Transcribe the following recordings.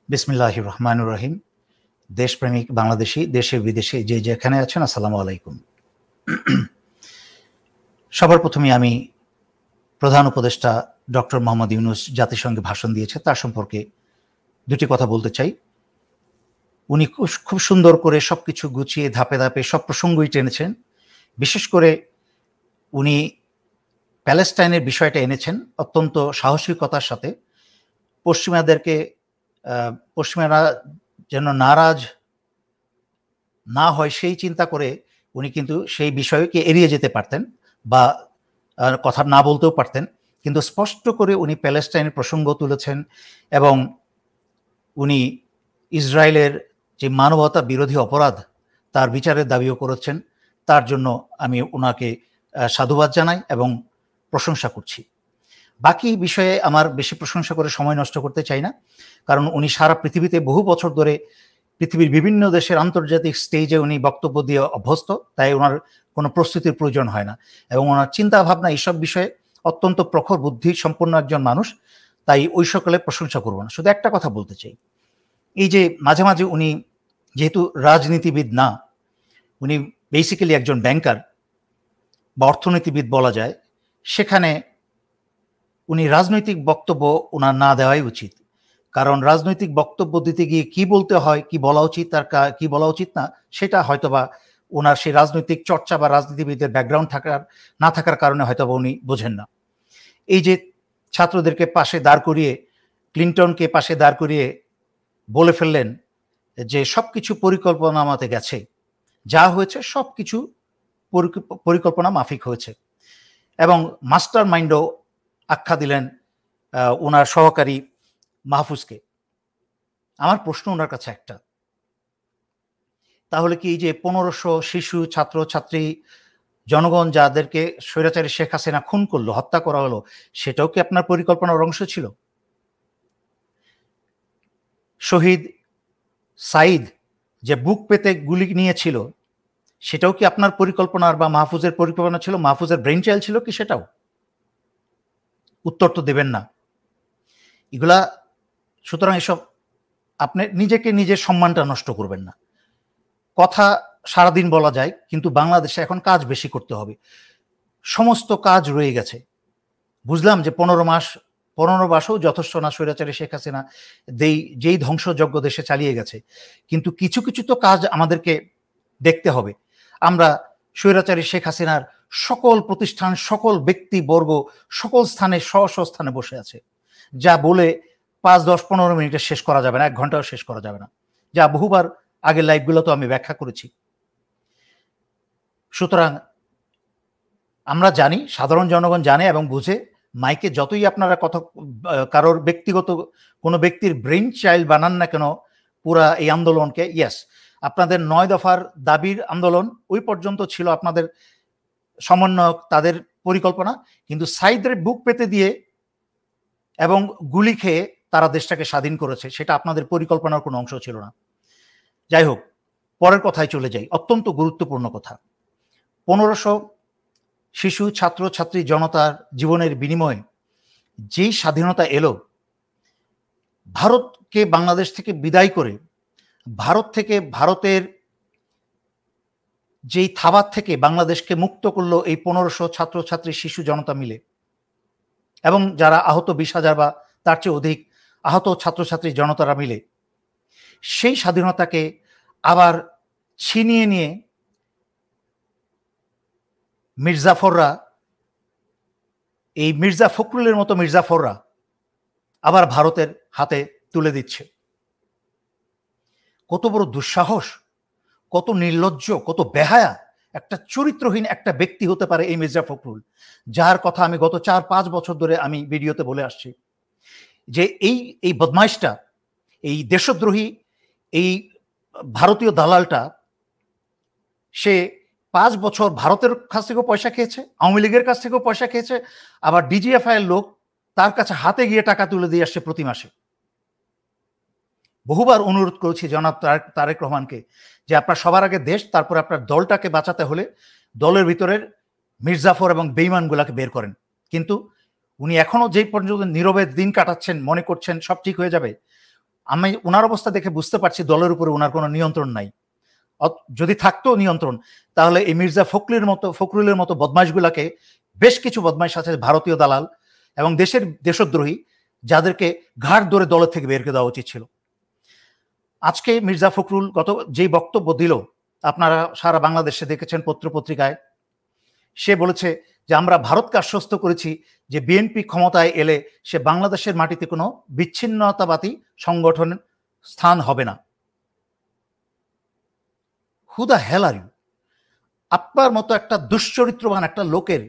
বিসমিল্লাহির রহমানির রহিম। দেশপ্রেমিক বাংলাদেশি দেশে বিদেশে যে যেখানে আছেন, আসসালামু আলাইকুম। সবার প্রথমে আমি প্রধান উপদেষ্টা ডক্টর মোহাম্মদ ইউনূস জাতিসংঘে ভাষণ দিয়েছে, তার সম্পর্কে দুটি কথা বলতে চাই। উনি খুব সুন্দর করে সবকিছু গুছিয়ে ধাপে ধাপে সব প্রসঙ্গই টেনেছেন। বিশেষ করে উনি প্যালেস্টাইনের বিষয়টা এনেছেন অত্যন্ত সাহসিকতার সাথে। পশ্চিমারা যেন নারাজ না হয় সেই চিন্তা করে উনি কিন্তু সেই বিষয়কে এড়িয়ে যেতে পারতেন বা কথা না বলতেও পারতেন, কিন্তু স্পষ্ট করে উনি প্যালেস্টাইনের প্রসঙ্গ তুলেছেন এবং উনি ইসরায়েলের যে মানবতা বিরোধী অপরাধ তার বিচারের দাবিও করেছেন। তার জন্য আমি ওনাকে সাধুবাদ জানাই এবং প্রশংসা করছি। বাকি বিষয়ে আমার বেশি প্রশংসা করে সময় নষ্ট করতে চাই না, কারণ উনি সারা পৃথিবীতে বহু বছর ধরে পৃথিবীর বিভিন্ন দেশের আন্তর্জাতিক স্টেজে উনি বক্তব্য দিয়ে অভ্যস্ত, তাই ওনার কোনো প্রস্তুতির প্রয়োজন হয় না এবং ওনার চিন্তা ভাবনা এইসব বিষয়ে অত্যন্ত প্রখর বুদ্ধি সম্পন্ন একজন মানুষ, তাই ওই সকলে প্রশংসা করব না। শুধু একটা কথা বলতে চাই, এই যে মাঝে মাঝে উনি যেহেতু রাজনীতিবিদ না, উনি বেসিক্যালি একজন ব্যাংকার বা অর্থনীতিবিদ বলা যায়, সেখানে উনি রাজনৈতিক বক্তব্য ওনার না দেওয়াই উচিত। কারণ রাজনৈতিক বক্তব্য দিতে গিয়ে কি বলতে হয়, কি বলা উচিত আর কি বলা উচিত না, সেটা হয়তোবা ওনার সেই রাজনৈতিক চর্চা বা রাজনীতিবিদের ব্যাকগ্রাউন্ড না থাকার কারণে হয়তোবা উনি বোঝেন না। এই যে ছাত্রদেরকে পাশে দাঁড় করিয়ে, ক্লিন্টনকে পাশে দাঁড় করিয়ে বলে ফেললেন যে সবকিছু পরিকল্পনা মতে গেছে, যা হয়েছে সবকিছু পরিকল্পনা মাফিক হয়েছে, এবং মাস্টার মাইন্ডও আখ্যা দিলেন ওনার সহকারী মাহফুজকে। আমার প্রশ্ন ওনার কাছে একটা, তাহলে কি এই যে 1500 শিশু, ছাত্র ছাত্রী, জনগণ যাদেরকে স্বৈরাচারী শেখ হাসিনা খুন করলো, হত্যা করা হলো, সেটাও কি আপনার পরিকল্পনার অংশ ছিল? শহীদ সাইদ যে বুক পেতে গুলি নিয়েছিল, সেটাও কি আপনার পরিকল্পনার বা মাহফুজের পরিকল্পনা ছিল? মাহফুজের ব্রেইন চাইল্ড ছিল কি সেটাও? উত্তর তো দেবেন না এগুলা। সুতরাং এসব আপনি নিজের সম্মানটা নষ্ট করবেন না। কথা সারাদিন বলা যায়, কিন্তু বাংলাদেশে এখন কাজ বেশি করতে হবে। সমস্ত কাজ রয়ে গেছে। বুঝলাম যে 15 মাসও যথেষ্ট না স্বৈরাচারী শেখ হাসিনা যেই ধ্বংসযজ্ঞ দেশে চালিয়ে গেছে, কিন্তু কিছু কিছু তো কাজ আমাদেরকে দেখতে হবে। আমরা স্বৈরাচারী শেখ হাসিনার সকল প্রতিষ্ঠান, সকল ব্যক্তিবর্গ, সকল স্থানে স্থানে বসে আছে, যা বলে 5, 10, 15 মিনিটে শেষ করা যাবে না, 1 ঘন্টাও শেষ করা যাবে না, যা বহুবার আগের লাইভগুলো তো আমি ব্যাখ্যা করেছি। সুতরাং আমরা জানি, সাধারণ জনগণ জানে এবং বুঝে, মাইকে যতই আপনারা কথা কারোর ব্যক্তিগত কোনো ব্যক্তির ব্রেইন চাইল্ড বানান না কেন পুরা এই আন্দোলনকে, ইয়েস, আপনাদের 9 দফার দাবির আন্দোলন ওই পর্যন্ত ছিল আপনাদের সমন্বয়ক, তাদের পরিকল্পনা, কিন্তু সাইদের বুক পেতে দিয়ে এবং গুলি খেয়ে তারা দেশটাকে স্বাধীন করেছে, সেটা আপনাদের পরিকল্পনার কোনো অংশ ছিল না। যাই হোক, পরের কথায় চলে যাই, অত্যন্ত গুরুত্বপূর্ণ কথা। 1500 শিশু, ছাত্র ছাত্রী, জনতার জীবনের বিনিময়ে যেই স্বাধীনতা এলো, ভারতকে বাংলাদেশ থেকে বিদায় করে, ভারতের যেই থাবার থেকে বাংলাদেশকে মুক্ত করলো এই 1500 ছাত্র ছাত্রী, শিশু, জনতা মিলে, এবং যারা আহত 20,000 বা তার চেয়ে অধিক আহত ছাত্রছাত্রী জনতারা মিলে, সেই স্বাধীনতাকে আবার ছিনিয়ে নিয়ে মির্জাফররা, এই মির্জা ফখরুলের মতো মির্জাফররা আবার ভারতের হাতে তুলে দিচ্ছে। কত বড় দুঃসাহস, কত নির্লজ্জ, কত বেহায়া একটা চরিত্রহীন একটা ব্যক্তি হতে পারে এই মির্জা ফখরুল, যার কথা আমি গত 4-5 বছর ধরে আমি ভিডিওতে বলে আসছি যে এই বদমাইশটা, এই দেশদ্রোহী, এই ভারতীয় দালালটা, সে 5 বছর ভারতের কাছ থেকেও পয়সা খেয়েছে, আওয়ামী লীগের কাছ থেকেও পয়সা খেয়েছে, আবার ডিজিএফআই এর লোক তার কাছে হাতে গিয়ে টাকা তুলে দিয়ে আসছে প্রতি মাসে। বহুবার অনুরোধ করেছি জনাব তারেক রহমানকে যে আপনার সবার আগে দেশ, তারপর আপনার দলটাকে বাঁচাতে হলে দলের ভিতরের মির্জাফর এবং বেঈমানগুলাকে বের করেন, কিন্তু উনি এখনো যেই পর্যন্ত নীরবে দিন কাটাচ্ছেন, মনে করছেন সব ঠিক হয়ে যাবে। আমি ওনার অবস্থা দেখে বুঝতে পারছি দলের উপরে ওনার কোনো নিয়ন্ত্রণ নাই। যদি থাকতো নিয়ন্ত্রণ, তাহলে এই মির্জা ফখরুলের মতো বদমাইশগুলাকে, বেশ কিছু বদমাইশ আছে ভারতীয় দালাল এবং দেশদ্রোহী, যাদেরকে ঘাট ধরে দলের থেকে বের করে দেওয়া উচিত ছিল। আজকে মির্জা ফখরুল যেই বক্তব্য দিল, আপনারা সারা বাংলাদেশে দেখেছেন পত্রপত্রিকায়, সে বলেছে যে আমরা ভারতকে আশ্বস্ত করেছি যে বিএনপি ক্ষমতায় এলে সে বাংলাদেশের মাটিতে কোনো বিচ্ছিন্নতাবাদী সংগঠন স্থান হবে না। Who the hell are you? আপনার মতো একটা দুশ্চরিত্রবান একটা লোকের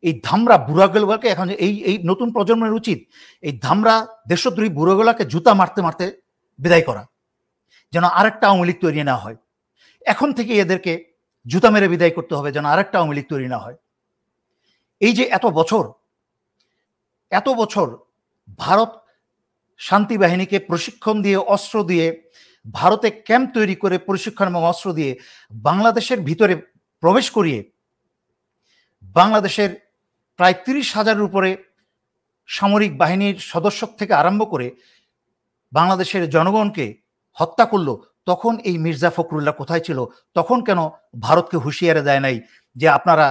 এই ধামরা বুড়াগুলোকে এখন এই নতুন প্রজন্মের উচিত এই ধামরা দেশদ্রোহী বুড়োগুলাকে জুতা মারতে মারতে বিদায় করা, যেন আরেকটা আওয়ামী লীগ তৈরি না হয়। এখন থেকে এদেরকে জুতা মেরে বিদায় করতে হবে, যেন আরেকটা আওয়ামী লীগ তৈরি না হয়। এই যে এত বছর ভারত শান্তি বাহিনীকে প্রশিক্ষণ দিয়ে, অস্ত্র দিয়ে, ভারতে ক্যাম্প তৈরি করে প্রশিক্ষণ এবং অস্ত্র দিয়ে বাংলাদেশের ভিতরে প্রবেশ করিয়ে বাংলাদেশের প্রায় 30,000-এর উপরে সামরিক বাহিনীর সদস্য থেকে আরম্ভ করে বাংলাদেশের জনগণকে হত্যা করলো, তখন এই মির্জা ফখরুল্লাহ কোথায় ছিল? তখন কেন ভারতকে হুঁশিয়ারি দেয় নাই যে আপনারা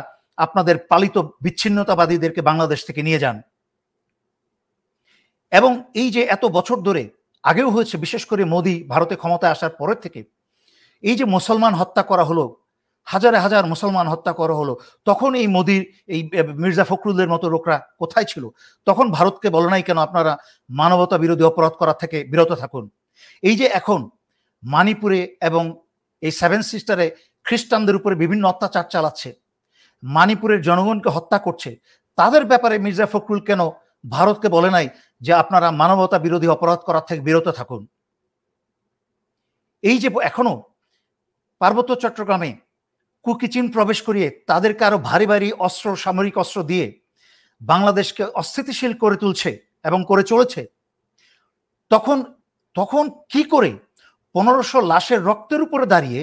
আপনাদের পালিত বিচ্ছিন্নতাবাদীদেরকে বাংলাদেশ থেকে নিয়ে যান? এবং এই যে এত বছর ধরে, আগেও হয়েছে, বিশেষ করে মোদি ভারতে ক্ষমতায় আসার পরের থেকে, এই যে মুসলমান হত্যা করা হলো, হাজারে হাজার মুসলমান হত্যা করা হলো, তখন এই মোদির এই মির্জা ফখরুলের মতো লোকরা কোথায় ছিল? তখন ভারতকে বলে নাই কেন আপনারা মানবতা বিরোধী অপরাধ করা থেকে বিরত থাকুন? এই যে এখন মানিপুরে এবং এই 7 সিস্টারে খ্রিস্টানদের উপরে বিভিন্ন অত্যাচার চালাচ্ছে, মানিপুরের জনগণকে হত্যা করছে, তাদের ব্যাপারে মির্জা ফখরুল কেন ভারতকে বলে নাই যে আপনারা মানবতা বিরোধী অপরাধ করার থেকে বিরত থাকুন? এই যে এখনো পার্বত্য চট্টগ্রামে কুকিচিন প্রবেশ করিয়ে তাদেরকে আরো ভারী ভারী অস্ত্র, সামরিক অস্ত্র দিয়ে বাংলাদেশকে অস্থিতিশীল করে তুলছে এবং করে চলেছে, তখন কি করে 1500 লাশের রক্তের উপরে দাঁড়িয়ে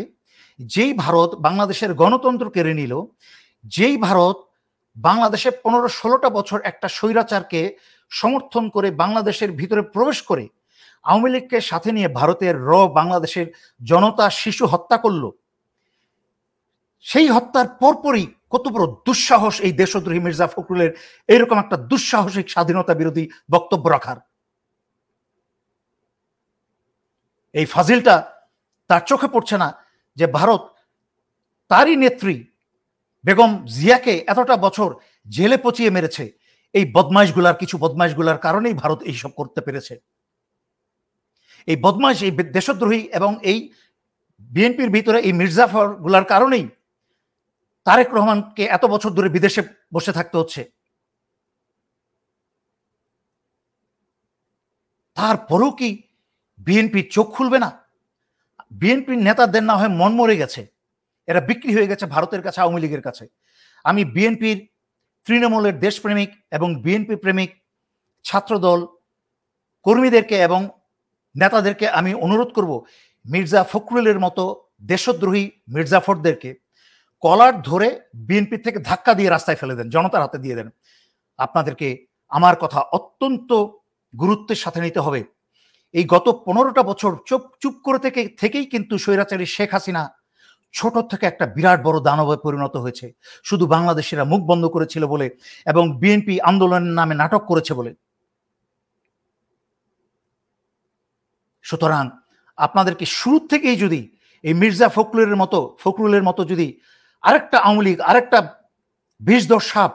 যেই ভারত বাংলাদেশের গণতন্ত্র কেড়ে নিল, যেই ভারত বাংলাদেশে 15-16টা বছর একটা স্বৈরাচারকে সমর্থন করে বাংলাদেশের ভিতরে প্রবেশ করে আওয়ামী লীগকে সাথে নিয়ে ভারতের বাংলাদেশের জনতা, শিশু হত্যা করলো, সেই হত্যার পরপরই কত বড় দুঃসাহস এই দেশদ্রোহী মির্জা ফখরুলের এইরকম একটা দুঃসাহসিক স্বাধীনতা বিরোধী বক্তব্য রাখার। এই ফাজিলটা তার চোখে পড়ছে না যে ভারত তারই নেত্রী বেগম জিয়াকে এতটা বছর জেলে পচিয়ে মেরেছে। এই কিছু বদমাইশগুলার কারণেই ভারত এইসব করতে পেরেছে। এই বদমাইশ, এই দেশদ্রোহী এবং এই বিএনপির ভিতরে এই মির্জাফর গুলার কারণেই তারেক রহমানকে এত বছর ধরে বিদেশে বসে থাকতে হচ্ছে। তারপরেও কি বিএনপি চোখ খুলবে না? বিএনপির নেতাদের না হয় মন মরে গেছে, এরা বিক্রি হয়ে গেছে ভারতের কাছে, আওয়ামী লীগের কাছে। আমি বিএনপির তৃণমূলের দেশপ্রেমিক এবং বিএনপি প্রেমিক ছাত্রদল কর্মীদেরকে এবং নেতাদেরকে আমি অনুরোধ করব, মির্জা ফখরুলের মতো দেশদ্রোহী মির্জাফরদেরকে কলার ধরে বিএনপি থেকে ধাক্কা দিয়ে রাস্তায় ফেলে দেন, জনতার হাতে দিয়ে দেন। আপনাদেরকে আমার কথা অত্যন্ত গুরুত্বের সাথে নিতে হবে। এই গত 15টা বছর চুপ করে থেকেই কিন্তু স্বৈরাচারী শেখ হাসিনা ছোট থেকে একটা বিরাট বড় দানবে পরিণত হয়েছে, শুধু বাংলাদেশিরা মুখ বন্ধ করেছিল বলে এবং বিএনপি আন্দোলনের নামে নাটক করেছে বলে। সুতরাং আপনাদেরকে শুরু থেকেই যদি এই মির্জা ফখরুলের মতো যদি আরেকটা আওয়ামী লীগ, আরেকটা বিষধর সাপ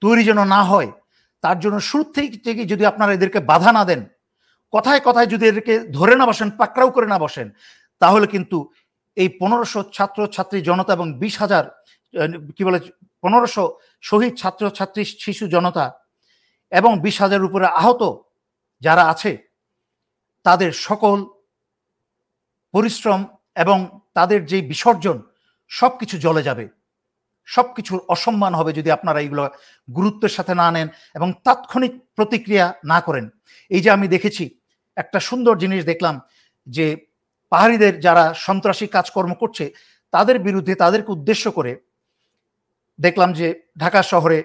তৈরি যেন না হয়, তার জন্য শুরু থেকে যদি আপনারা এদেরকে বাধা না দেন, কথায় কথায় যদি এদেরকে ধরে না বসেন, পাকড়াও করে না বসেন, তাহলে কিন্তু এই 1500 ছাত্র ছাত্রী জনতা এবং 20,000 1500 শহীদ ছাত্র ছাত্রী শিশু জনতা এবং 20,000 উপরে আহত যারা আছে, তাদের সকল পরিশ্রম এবং তাদের যে বিসর্জন সবকিছু জ্বলে যাবে, সবকিছুর অসম্মান হবে যদি আপনারা এইগুলো গুরুত্বের সাথে না নেন এবং তাৎক্ষণিক প্রতিক্রিয়া না করেন। এই যে আমি দেখেছি একটা সুন্দর জিনিস দেখলাম যে পাহাড়িদের যারা সন্ত্রাসী কাজকর্ম করছে তাদের বিরুদ্ধে, তাদেরকে উদ্দেশ্য করে দেখলাম যে ঢাকা শহরে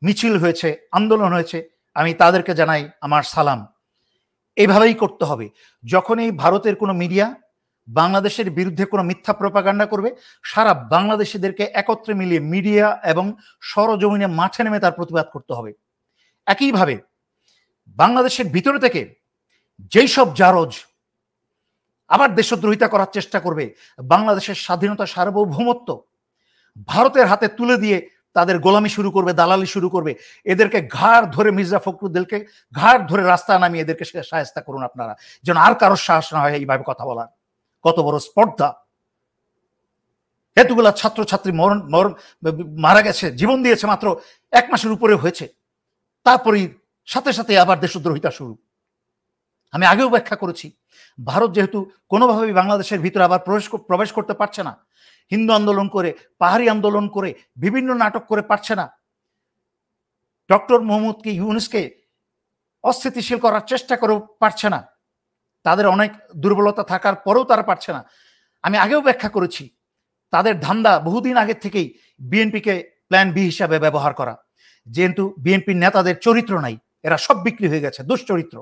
মিছিল হয়েছে, আন্দোলন হয়েছে। আমি তাদেরকে জানাই আমার সালাম। এইভাবেই করতে হবে। যখনই ভারতের কোনো মিডিয়া বাংলাদেশের বিরুদ্ধে কোনো মিথ্যা প্রপাগান্ডা করবে, সারা বাংলাদেশিদেরকে একত্রে মিলিয়ে মিডিয়া এবং সরজমিনে মাঠে নেমে তার প্রতিবাদ করতে হবে। একইভাবে বাংলাদেশের ভিতরে থেকে যেই সব জারজ আবার দেশদ্রোহিতা করার চেষ্টা করবে, বাংলাদেশের স্বাধীনতা সার্বভৌমত্ব ভারতের হাতে তুলে দিয়ে তাদের গোলামি শুরু করবে, দালালি শুরু করবে, এদেরকে ঘাড় ধরে, মির্জা ফখরুদ্দিনকে ঘাড় ধরে রাস্তায় নামিয়ে এদেরকে শায়েস্তা করুন আপনারা, যেন আর কারোর সাহস না হয় এইভাবে কথা বলার। কত বড় স্পর্ধা! এতগুলা ছাত্রছাত্রী মারা গেছে, জীবন দিয়েছে, মাত্র 1 মাসের উপরে হয়েছে, তারপরেই সাথে সাথে আবার দেশদ্রোহিতা শুরু। আমি আগেও ব্যাখ্যা করেছি, ভারত যেহেতু কোনোভাবেই বাংলাদেশের ভিতরে আবার প্রবেশ করতে পারছে না, হিন্দু আন্দোলন করে, পাহাড়ি আন্দোলন করে, বিভিন্ন নাটক করে পারছে না, ডক্টর মোহাম্মদকে, ইউনূসকে অস্থিতিশীল করার চেষ্টা করেও পারছে না, তাদের অনেক দুর্বলতা থাকার পরেও তারা পারছে না। আমি আগেও ব্যাখ্যা করেছি, তাদের ধান্দা বহুদিন আগে থেকেই বিএনপিকে প্ল্যান বি হিসাবে ব্যবহার করা, যেহেতু বিএনপির নেতাদের চরিত্র নাই, এরা সব বিক্রি হয়ে গেছে, দুশ্চরিত্র।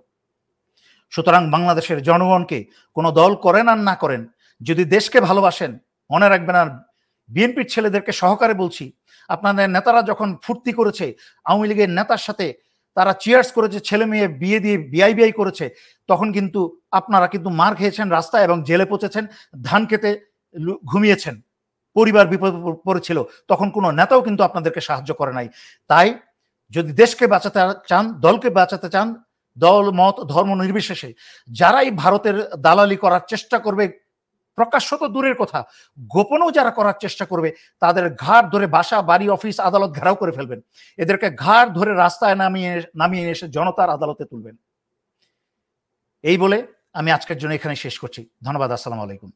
সুতরাং বাংলাদেশের জনগণকে কোনো দল করেন আর না করেন, যদি দেশকে ভালোবাসেন, মনে রাখবেন। আর বিএনপির ছেলেদেরকে সহকারে বলছি, আপনাদের নেতারা যখন ফুর্তি করেছে, আওয়ামী লীগের নেতার সাথে তারা চিয়ার্স করেছে, ছেলে মেয়ে বিয়ে দিয়ে বিআই করেছে, তখন কিন্তু আপনারা কিন্তু মার খেয়েছেন রাস্তায় এবং জেলে পচেছেন, ধান খেতে ঘুমিয়েছেন, পরিবার বিপদ পড়েছিল, তখন কোনো নেতাও কিন্তু আপনাদেরকে সাহায্য করে নাই। তাই যদি দেশকে বাঁচাতে চান, দলকে বাঁচাতে চান, দল মত ধর্ম নির্বিশেষে যারাই ভারতের দালালি করার চেষ্টা করবে, প্রকাশ্য তো দূরের কথা, গোপনেও যারা করার চেষ্টা করবে, তাদের ঘাড় ধরে বাসা, বাড়ি, অফিস, আদালত ঘেরাও করে ফেলবেন। এদেরকে ঘাড় ধরে রাস্তায় নামিয়ে এসে জনতার আদালতে তুলবেন। এই বলে আমি আজকের জন্য এখানে শেষ করছি। ধন্যবাদ। আসসালামু আলাইকুম।